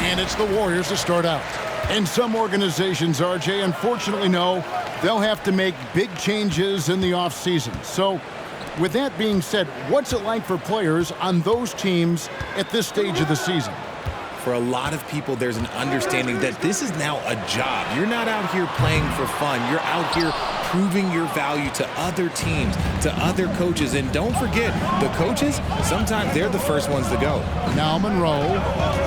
And it's the Warriors to start out. And some organizations, RJ, unfortunately know they'll have to make big changes in the offseason. So with that being said, what's it like for players on those teams at this stage of the season? For a lot of people, there's an understanding that this is now a job. You're not out here playing for fun. You're out here proving your value to other teams, to other coaches. And don't forget, the coaches, sometimes they're the first ones to go. Now Monroe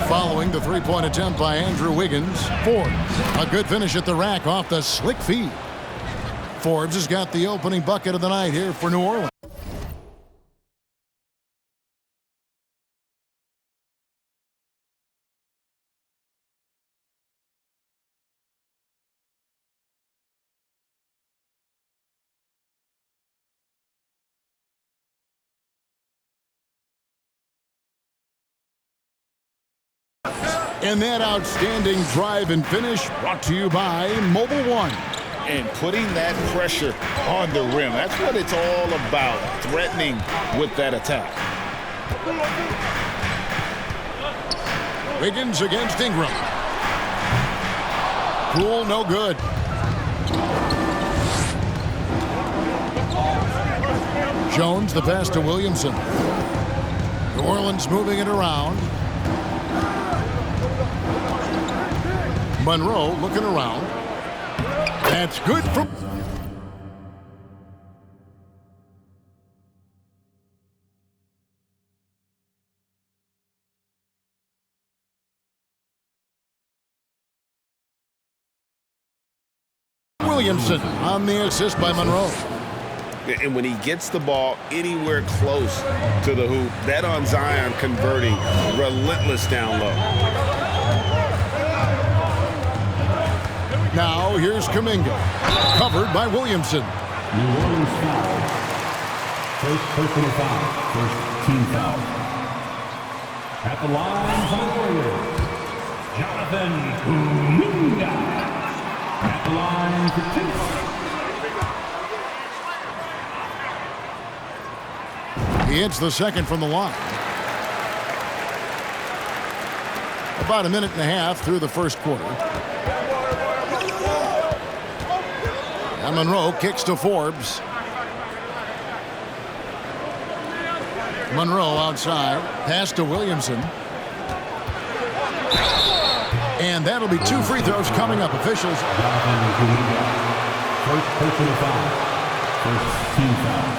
following the three-point attempt by Andrew Wiggins. Forbes, a good finish at the rack off the slick feed. Forbes has got the opening bucket of the night here for New Orleans. And that outstanding drive and finish brought to you by Mobile One. And putting that pressure on the rim. That's what it's all about, threatening with that attack. Wiggins against Ingram. Poole, no good. Jones, the pass to Williamson. New Orleans moving it around. Monroe looking around. That's good from... Williamson on the assist by Monroe. And when he gets the ball anywhere close to the hoop, that on Zion converting, relentless down low. Now here's Kuminga, covered by Williamson. New Orleans foul. First personal foul. First team foul. At the line for the Warriors, Jonathan Kuminga. At the line for two. He hits the second from the line. About a minute and a half through the first quarter. And Monroe kicks to Forbes. Monroe outside. Pass to Williamson. And that'll be two free throws coming up. Officials. First personal foul. First team foul.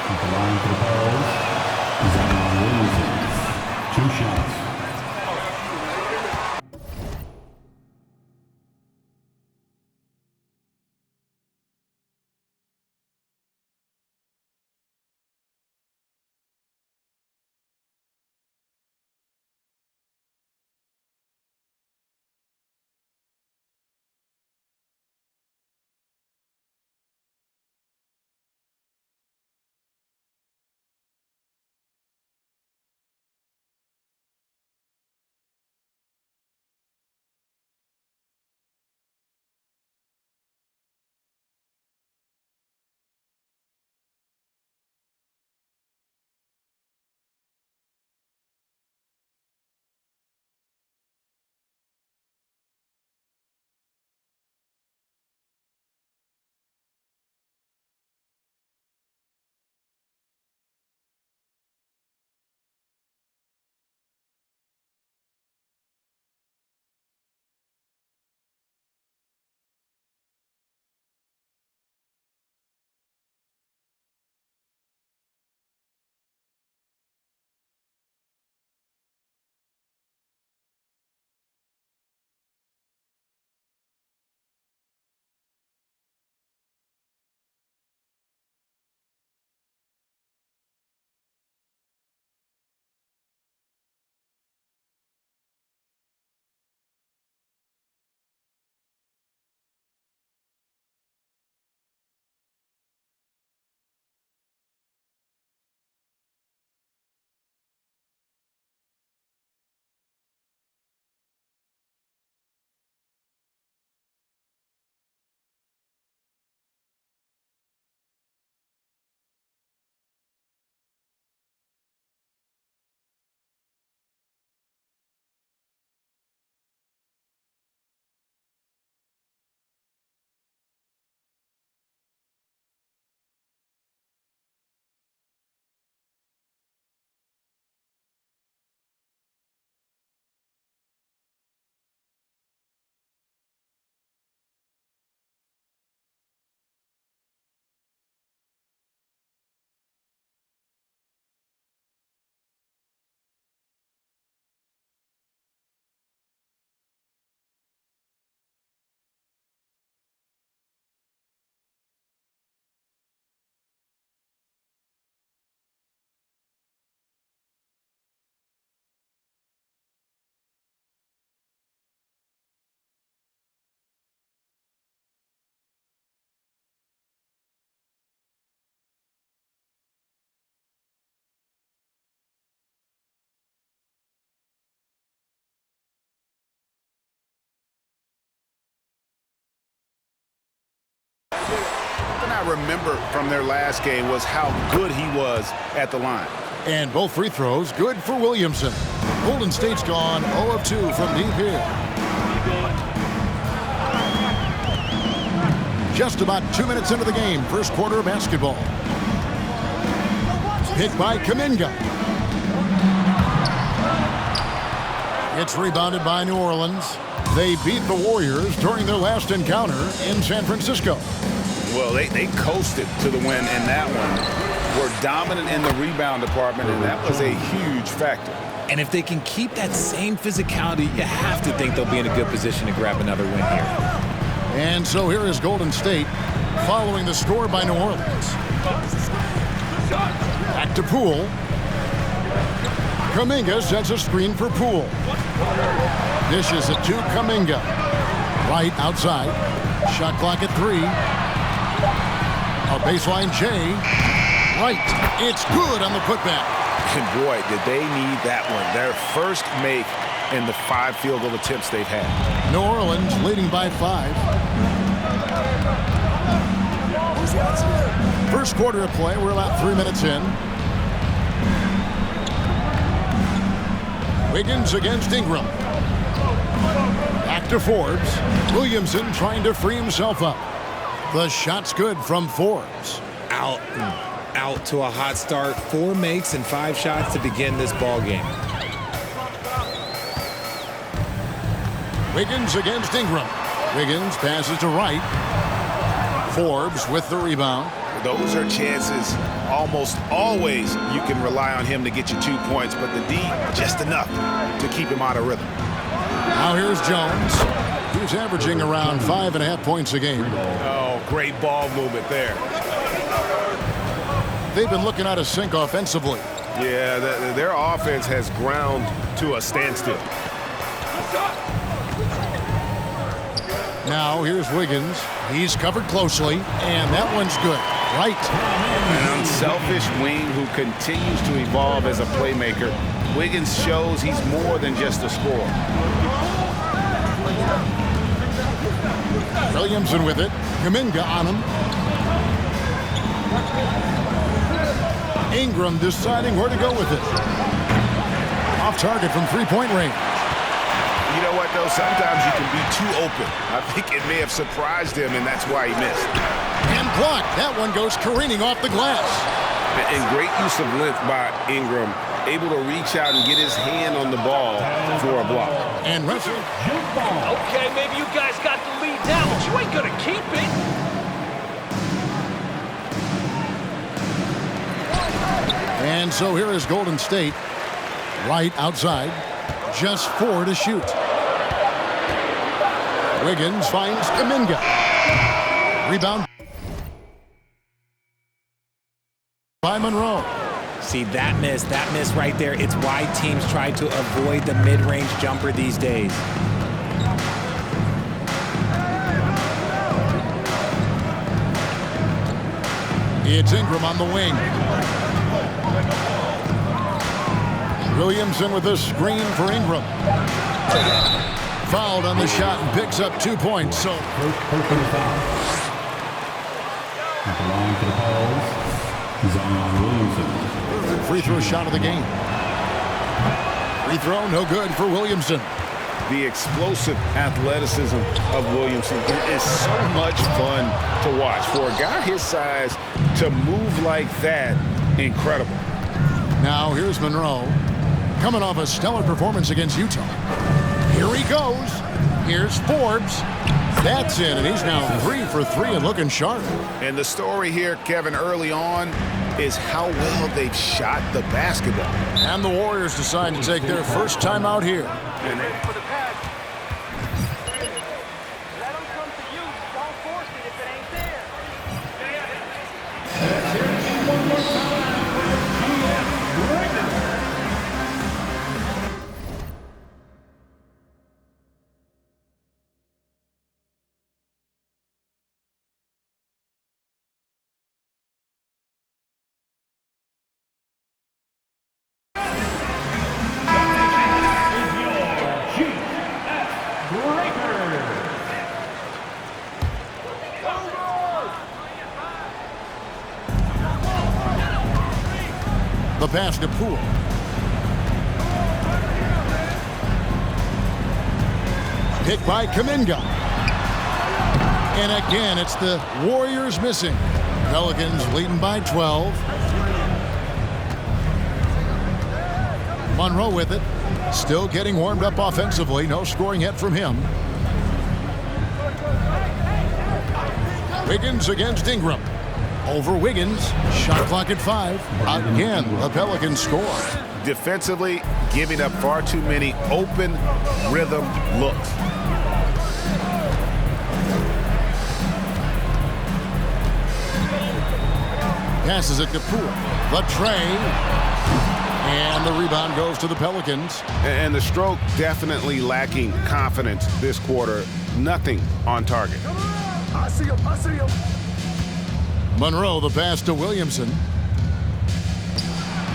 At the line for the Bulls, Zion Williamson. 2 shots. I remember from their last game was how good he was at the line. And both free throws good for Williamson. Golden State's gone 0 of 2 from deep here. Just about 2 minutes into the game, first quarter of basketball. Hit by Kuminga. It's rebounded by New Orleans. They beat the Warriors during their last encounter in San Francisco. Well, they coasted to the win in that one. Were dominant in the rebound department, and that was a huge factor. And if they can keep that same physicality, you have to think they'll be in a good position to grab another win here. And so here is Golden State following the score by New Orleans. Back to Poole. Kuminga sets a screen for Poole. Dishes it to Kuminga. Right outside. Shot clock at 3. A baseline J. Right. It's good on the putback. And boy, did they need that one. Their first make in the 5 field goal attempts they've had. New Orleans leading by 5. First quarter of play. We're about 3 minutes in. Wiggins against Ingram. Back to Forbes. Williamson trying to free himself up. The shot's good from Forbes. Out to a hot start. 4 makes and 5 shots to begin this ball game. Wiggins against Ingram. Wiggins passes to Wright. Forbes with the rebound. Those are chances almost always you can rely on him to get you 2 points, but the D, just enough to keep him out of rhythm. Now here's Jones. He's averaging around 5.5 points a game. Oh, great ball movement there. They've been looking out of sync offensively. Yeah, their offense has ground to a standstill. Now here's Wiggins. He's covered closely, and that one's good. Right. An unselfish wing who continues to evolve as a playmaker. Wiggins shows he's more than just a scorer. Williamson with it. Kuminga on him. Ingram deciding where to go with it. Off target from three-point range. You know what, though? Sometimes you can be too open. I think it may have surprised him, and that's why he missed. And blocked. That one goes careening off the glass. And great use of length by Ingram. Able to reach out and get his hand on the ball for a block. And Russell. Okay, maybe you guys got the lead now, but you ain't gonna keep it. And so here is Golden State. Right outside. Just 4 to shoot. Wiggins finds Kuminga. Rebound by Monroe. See, that miss right there, it's why teams try to avoid the mid-range jumper these days. It's Ingram on the wing. Williamson with a screen for Ingram. Fouled on the shot and picks up 2 points. So First personal foul. At the line for the Pels, Zion Williamson. free throw shot of the game. Free throw no good for Williamson. The explosive athleticism of Williamson is so much fun to watch. For a guy his size to move like that, incredible. Now here's Monroe, coming off a stellar performance against Utah. Here he goes. Here's Forbes. That's in, and he's now 3 for 3 and looking sharp. And the story here, Kevin, early on is how well they've shot the basketball. And the Warriors decide to take their first time out here. And For the pass. Let them come to you. Don't force it if it ain't there. The pass to Poole. Picked by Kuminga. And again, it's the Warriors missing. Pelicans leading by 12. Monroe with it. Still getting warmed up offensively. No scoring yet from him. Wiggins against Ingram. Over Wiggins. Shot clock at 5. Again, the Pelicans score. Defensively, giving up far too many open rhythm looks. Passes it to Poole. The tray. And the rebound goes to the Pelicans. And the stroke definitely lacking confidence this quarter. Nothing on target. I see him. Monroe, the pass to Williamson.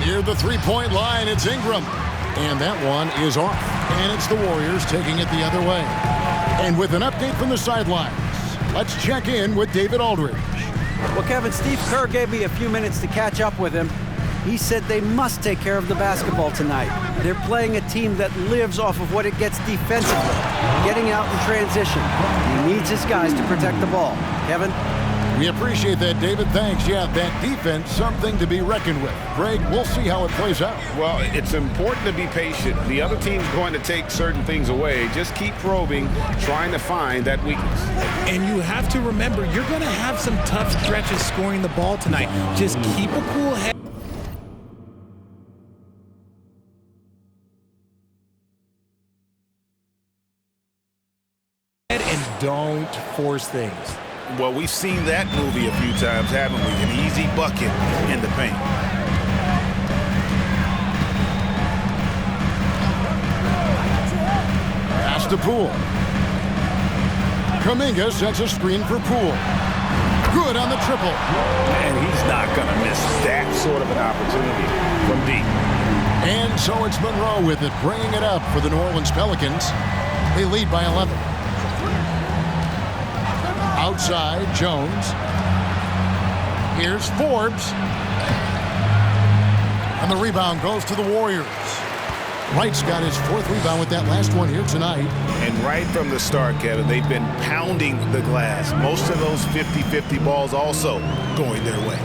Near the three-point line, it's Ingram. And that one is off. And it's the Warriors taking it the other way. And with an update from the sidelines, let's check in with David Aldridge. Well, Kevin, Steve Kerr gave me a few minutes to catch up with him. He said they must take care of the basketball tonight. They're playing a team that lives off of what it gets defensively, getting out in transition. He needs his guys to protect the ball. Kevin? We appreciate that, David. Thanks. Yeah, that defense, something to be reckoned with. Greg, we'll see how it plays out. Well, it's important to be patient. The other team's going to take certain things away. Just keep probing, trying to find that weakness. And you have to remember, you're going to have some tough stretches scoring the ball tonight. Just keep a cool head. And don't force things. Well, we've seen that movie a few times, haven't we? An easy bucket in the paint. Pass to Poole. Kuminga sets a screen for Poole. Good on the triple. And he's not going to miss that sort of an opportunity from deep. And so it's Monroe with it, bringing it up for the New Orleans Pelicans. They lead by 11. Outside, Jones. Here's Forbes. And the rebound goes to the Warriors. Wright's got his 4th rebound with that last one here tonight. And right from the start, Kevin, they've been pounding the glass. Most of those 50-50 balls also going their way.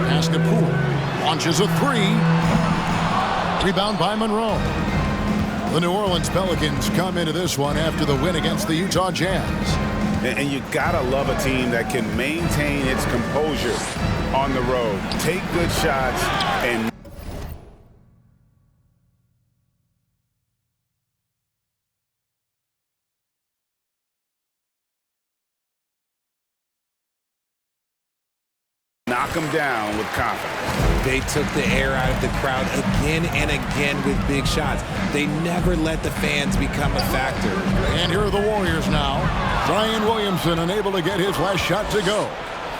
Pass to Poole. Launches a 3. Rebound by Monroe. The New Orleans Pelicans come into this one after the win against the Utah Jazz. And you gotta love a team that can maintain its composure on the road, take good shots, and knock them down with confidence. They took the air out of the crowd again and again with big shots. They never let the fans become a factor. And here are the Warriors now. Zion Williamson unable to get his last shot to go.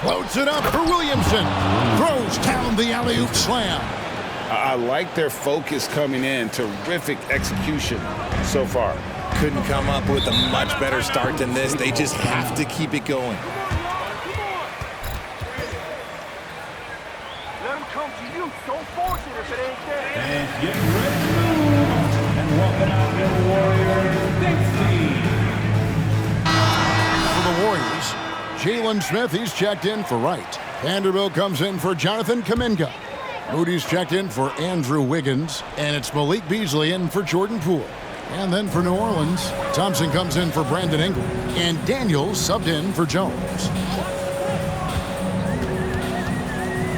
Floats it up for Williamson. Throws down the alley-oop slam. I like their focus coming in. Terrific execution so far. Couldn't come up with a much better start than this. They just have to keep it going. Don't force it if it ain't there. And get ready to move. And walking out the Warriors, Dixie. For the Warriors, Jalen Smith, he's checked in for Wright. Vanderbilt comes in for Jonathan Kuminga. Moody's checked in for Andrew Wiggins. And it's Malik Beasley in for Jordan Poole. And then for New Orleans, Thompson comes in for Brandon Ingram. And Daniels subbed in for Jones.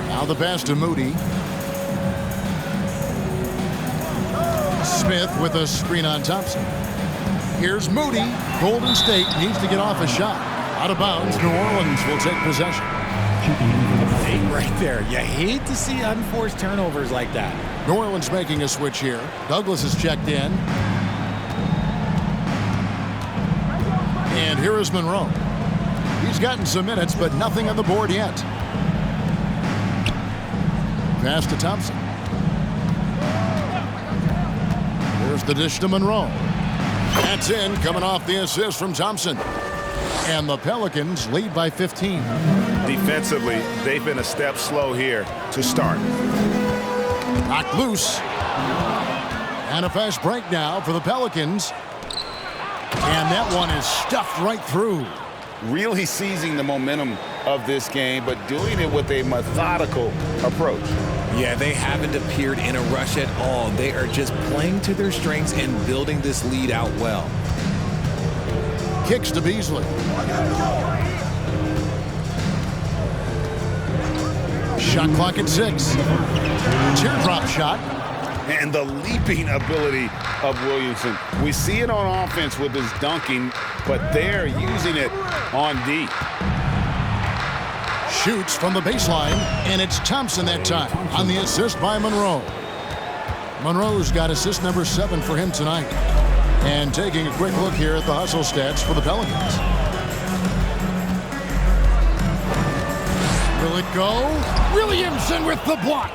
Now the pass to Moody. Smith with a screen on Thompson. Here's Moody. Golden State needs to get off a shot. Out of bounds, New Orleans will take possession. Right there. You hate to see unforced turnovers like that. New Orleans making a switch here. Douglas is checked in. And here is Monroe. He's gotten some minutes, but nothing on the board yet. Pass to Thompson. Here's the dish to Monroe. That's in, coming off the assist from Thompson. And the Pelicans lead by 15. defensively, they've been a step slow here to start. Knocked loose. And a fast break now for the Pelicans. And that one is stuffed right through. Really seizing the momentum of this game, but doing it with a methodical approach. Yeah, they haven't appeared in a rush at all. They are just playing to their strengths and building this lead out well. Kicks to Beasley. Shot clock at 6. Teardrop shot. And the leaping ability of Williamson. We see it on offense with his dunking, but they're using it on D. Shoots from the baseline, and it's Thompson that time on the assist by Monroe. Monroe's got assist number 7 for him tonight. And taking a quick look here at the hustle stats for the Pelicans. Will it go? Williamson with the block.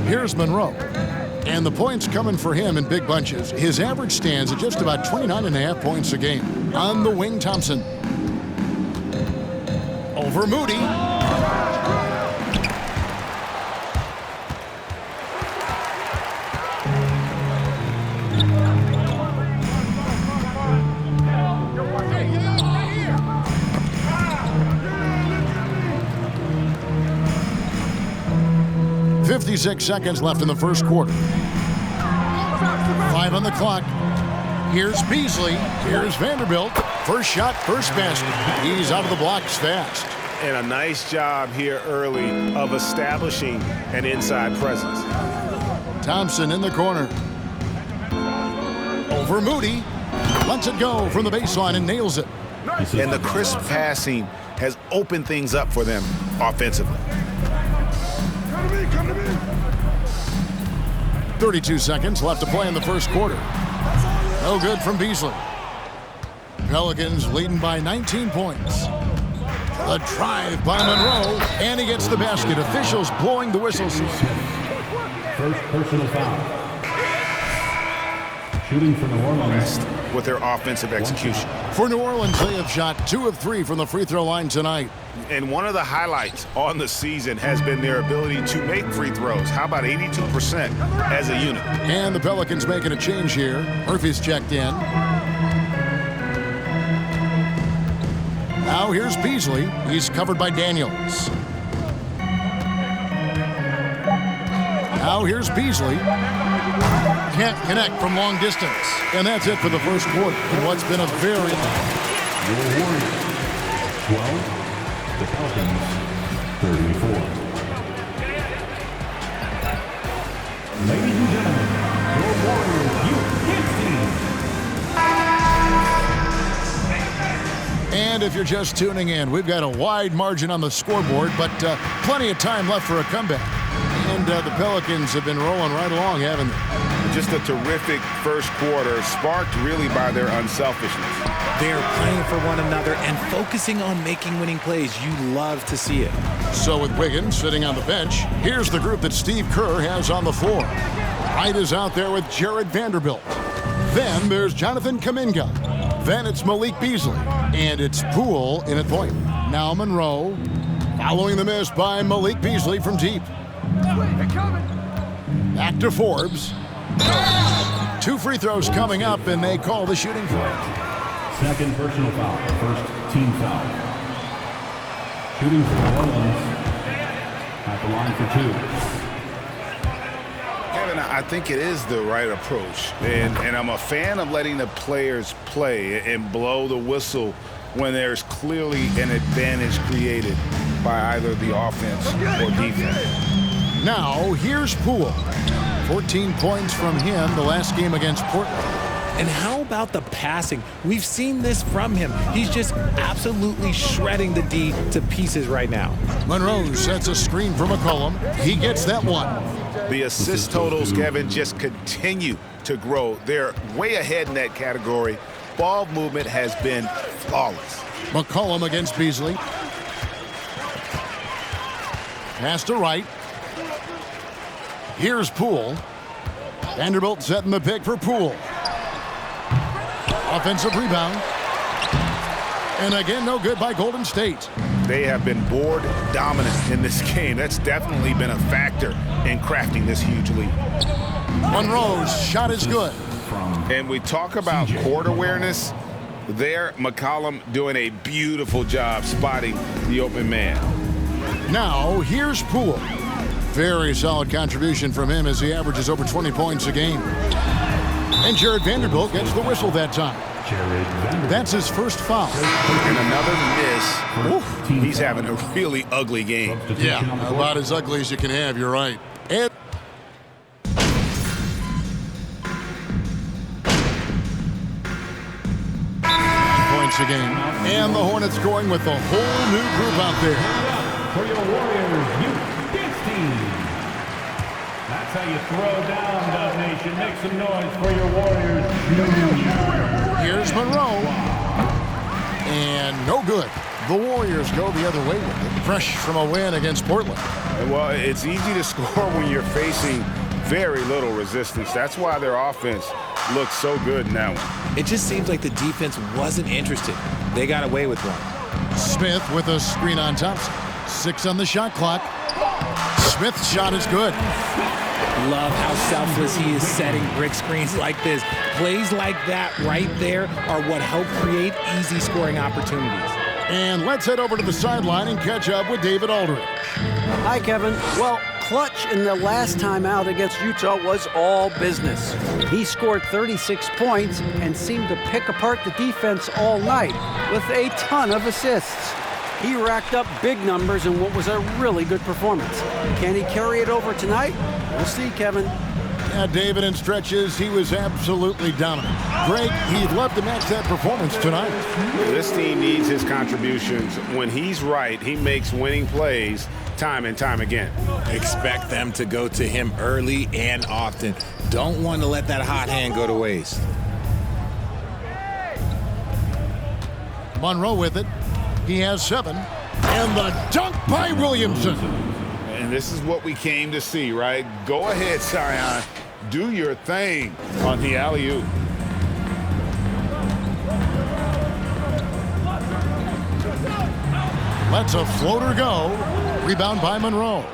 Here's Monroe. And the points coming for him in big bunches. His average stands at just about 29.5 points a game. On the wing, Thompson. Over Moody. .56 seconds left in the first quarter. 5 on the clock. Here's Beasley. Here's Vanderbilt. First shot, first basket. He's out of the blocks fast. And a nice job here early of establishing an inside presence. Thompson in the corner. Over Moody. Lets it go from the baseline and nails it. And the crisp passing has opened things up for them offensively. 32 seconds left to play in the first quarter. No good from Beasley. Pelicans leading by 19 points. A drive by Monroe, and he gets the basket. Officials blowing the whistles. First personal foul. Shooting for New Orleans. With their offensive execution. For New Orleans, they have shot 2 of 3 from the free throw line tonight. And one of the highlights on the season has been their ability to make free throws. How about 82% as a unit? And the Pelicans making a change here. Murphy's checked in. Now here's Beasley. He's covered by Daniels. Now here's Beasley. Can't connect from long distance. And that's it for the first quarter in what's been a very... Your Warriors, 12. The Pelicans, 34. Ladies and gentlemen, your Warriors Youth Kids team. And if you're just tuning in, we've got a wide margin on the scoreboard, but plenty of time left for a comeback. And the Pelicans have been rolling right along, haven't they? Just a terrific first quarter, sparked really by their unselfishness. They are playing for one another and focusing on making winning plays. You love to see it. So with Wiggins sitting on the bench, here's the group that Steve Kerr has on the floor. Wright is out there with Jared Vanderbilt. Then there's Jonathan Kuminga. Then it's Malik Beasley. And it's Poole in at point. Now Monroe, following the miss by Malik Beasley from deep. Back to Forbes. 2 free throws coming up, and they call the shooting foul. Second personal foul. First team foul. Shooting for New Orleans at the line for 2. Kevin, I think it is the right approach. And I'm a fan of letting the players play and blow the whistle when there's clearly an advantage created by either the offense or defense. Now, here's Poole. 14 points from him the last game against Portland. And how about the passing? We've seen this from him. He's just absolutely shredding the D to pieces right now. Monroe sets a screen for McCollum. He gets that one. The assist totals, Kevin, just continue to grow. They're way ahead in that category. Ball movement has been flawless. McCollum against Beasley. Pass to Wright. Here's Poole. Vanderbilt setting the pick for Poole. Offensive rebound. And again, no good by Golden State. They have been board dominant in this game. That's definitely been a factor in crafting this huge lead. Monroe's shot is good. And we talk about court awareness. There, McCollum doing a beautiful job spotting the open man. Now, here's Poole. Very solid contribution from him as he averages over 20 points a game. And Jared Vanderbilt gets the whistle that time. That's his first foul. And another miss. Oof, he's having a really ugly game. Yeah, about as ugly as you can have, you're right. And points a game. And the Hornets scoring with a whole new group out there. For your Warriors Youth Dance Team. That's how you throw down, Dub Nation. Make some noise for your Warriors. Here's Monroe. And no good. The Warriors go the other way with it. Fresh from a win against Portland. Well, it's easy to score when you're facing very little resistance. That's why their offense looks so good in that one. It just seems like the defense wasn't interested. They got away with one. Smith with a screen on Thompson. 6 on the shot clock. Smith's shot is good. Love how selfless he is setting brick screens like this. Plays like that right there are what help create easy scoring opportunities. And let's head over to the sideline and catch up with David Aldridge. Hi, Kevin. Well, Clutch in the last time out against Utah was all business. He scored 36 points and seemed to pick apart the defense all night with a ton of assists. He racked up big numbers in what was a really good performance. Can he carry it over tonight? We'll see, Kevin. Yeah, David, in stretches, he was absolutely dominant. Greg, he'd love to match that performance tonight. This team needs his contributions. When he's right, he makes winning plays time and time again. Expect them to go to him early and often. Don't want to let that hot hand go to waste. Monroe with it. He has 7. And the dunk by Williamson. And this is what we came to see, right? Go ahead, Zion. Do your thing on the alley-oop. Lets a floater go. Rebound by Monroe.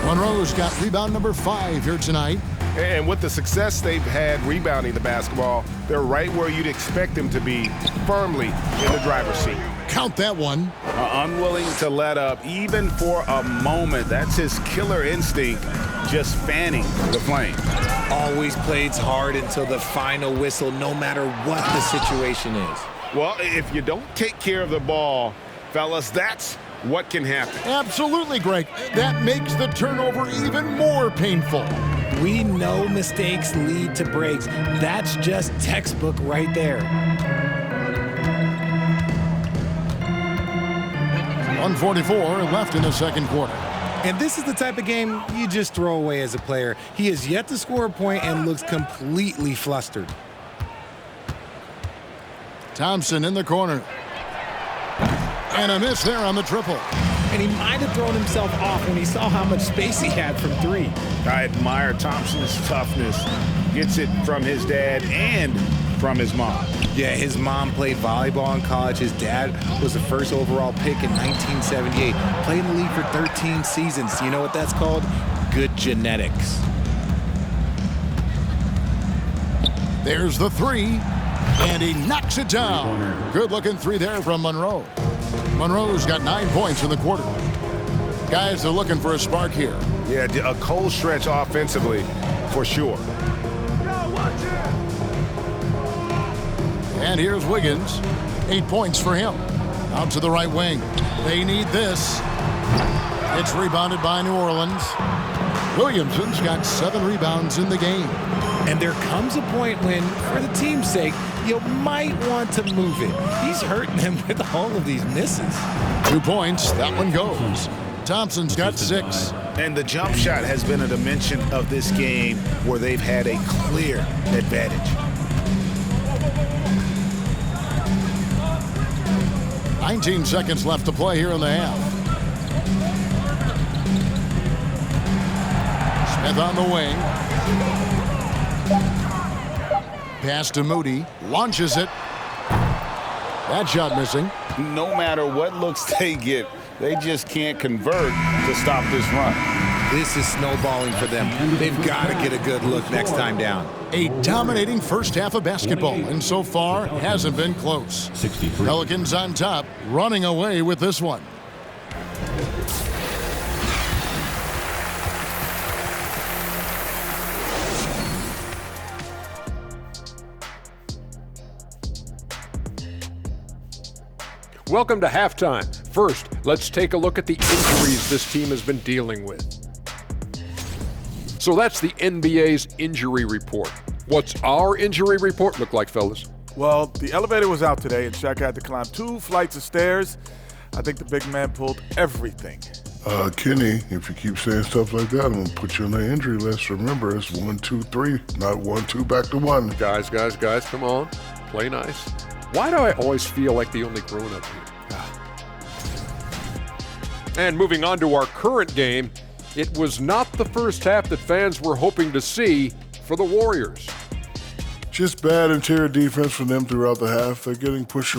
Monroe's got rebound number 5 here tonight. And with the success they've had rebounding the basketball, they're right where you'd expect them to be, firmly in the driver's seat. Count that one. Unwilling to let up, even for a moment. That's his killer instinct, just fanning the flame. Always plays hard until the final whistle, no matter what the situation is. Well, if you don't take care of the ball, fellas, that's what can happen. Absolutely, Greg. That makes the turnover even more painful. We know mistakes lead to breaks. That's just textbook right there. 1:44 left in the second quarter. And this is the type of game you just throw away as a player. He has yet to score a point and looks completely flustered. Thompson in the corner. And a miss there on the triple. And he might have thrown himself off when he saw how much space he had from 3. I admire Thompson's toughness. Gets it from his dad and from his mom. Yeah, his mom played volleyball in college. His dad was the first overall pick in 1978. Played in the league for 13 seasons. You know what that's called? Good genetics. There's the 3. And he knocks it down. Good-looking 3 there from Monroe. Monroe's got 9 points in the quarter. Guys are looking for a spark here. Yeah, a cold stretch offensively, for sure. And here's Wiggins. 8 points for him. Out to the right wing. They need this. It's rebounded by New Orleans. Williamson's got 7 rebounds in the game. And there comes a point when, for the team's sake, you might want to move it. He's hurting them with all of these misses. 2 points. That one goes. Thompson's got 6. And the jump shot has been a dimension of this game where they've had a clear advantage. 19 seconds left to play here in the half. Smith on the wing. Pass to Moody. Launches it. That shot missing. No matter what looks they get, they just can't convert to stop this run. This is snowballing for them. They've got to get a good look next time down. A dominating first half of basketball, and so far hasn't been close. 63. Pelicans on top, running away with this one. Welcome to halftime. First, let's take a look at the injuries this team has been dealing with. So that's the NBA's injury report. What's our injury report look like, fellas? Well, the elevator was out today, and Shaq had to climb 2 flights of stairs. I think the big man pulled everything. Kenny, if you keep saying stuff like that, I'm going to put you on the injury list. Remember, it's 1, 2, 3, not 1, 2, back to 1. Guys, come on. Play nice. Why do I always feel like the only grown-up here? And moving on to our current game, it was not the first half that fans were hoping to see for the Warriors. Just bad interior defense from them throughout the half. They're getting pushed